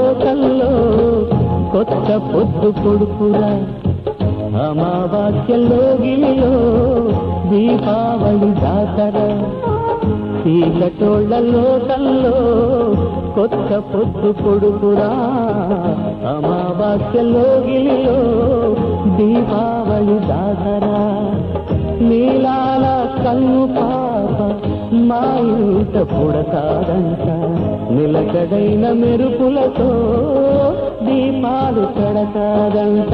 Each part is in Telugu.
లోకంలో కొత్త పొద్దు పొడుపురా అమావాస్యలో గిలిలో దీపావళి జాతర చీకటోళ్ళ లోకంలో కొత్త పొద్దు పొడుపురా అమావాస్యలో గిలిలో దీపావళి జాతర నీలాల కన్ను పాప మా ఇంట పుడతాడంట నిలకడైన మెరుపులతో దీపాలు పెడతాడంట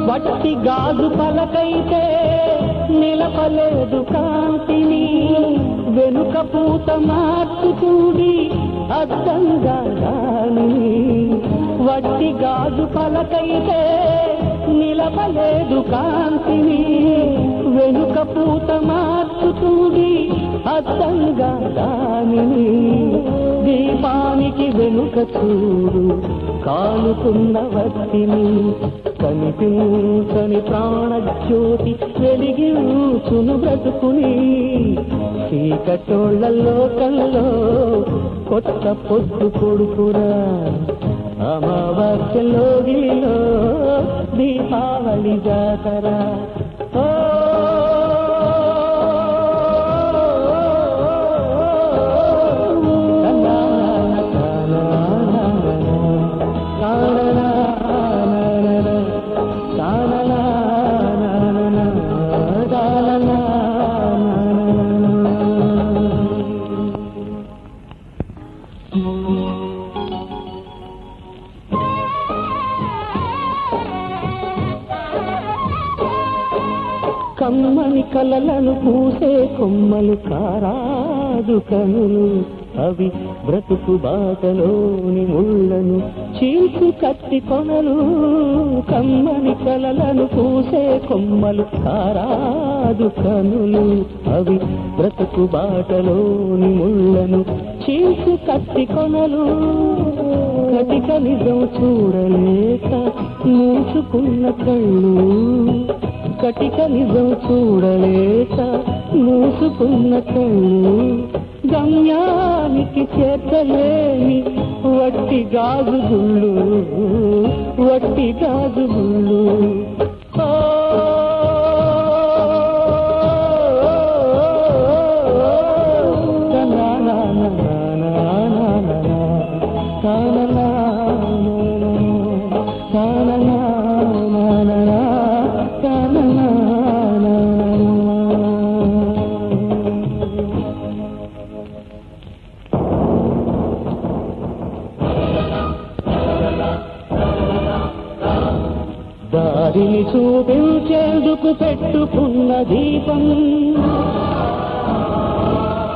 వట్టి గాజు పలకైతే నిలపలేదు కాంతిని వెనుక పూత మార్చుతుంది అద్దంగా రాని వట్టి గాజు పలకైతే నిలపలేదు కాంతిని వెనుక పూత మార్చుతుంది అద్దంగా రాని దీపానికి వెనుక చూడు కాలుతున్న వత్తిని కనిపించని ప్రాణజ్యోతి వెలిగించును బ్రతుకుని చీకటోళ్ళ లోకంలో కొత్త పొద్దు కొడుకురా అమావాస్యలో గిలిలో దీపావళి జాతర కమ్మని కలలను పూసే కొమ్మలు కారాదు కనులు అవి బ్రతుకు బాటలోని ముళ్ళను చీల్చి కత్తి కొనలు కమ్మని కలలను పూసే కొమ్మలు కారాదు కనులు అవి బ్రతుకు బాటలోని ముళ్ళను చీల్చి కత్తి కొనలు కటిక నిజం చూడలేక మూసుకున్న కళ్ళు కటిక నిజం చూడలేక మూసుకున్న కళ్ళు గమ్యానికి చేర్చలేని వట్టి గాజు గుళ్ళు వట్టి గాజు గుళ్ళు దారిని చూపించేందుకు పెట్టుకున్న దీపం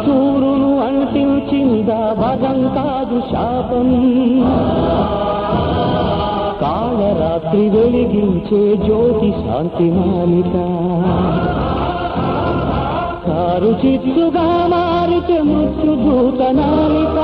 సూర్యును అంటించిందా భగం కాదు శాపం కాళరాత్రి వెలిగించే జ్యోతి శాంతి మాలిక కారు చిత్తుగా మారితే మృత్యుభూత నాలిక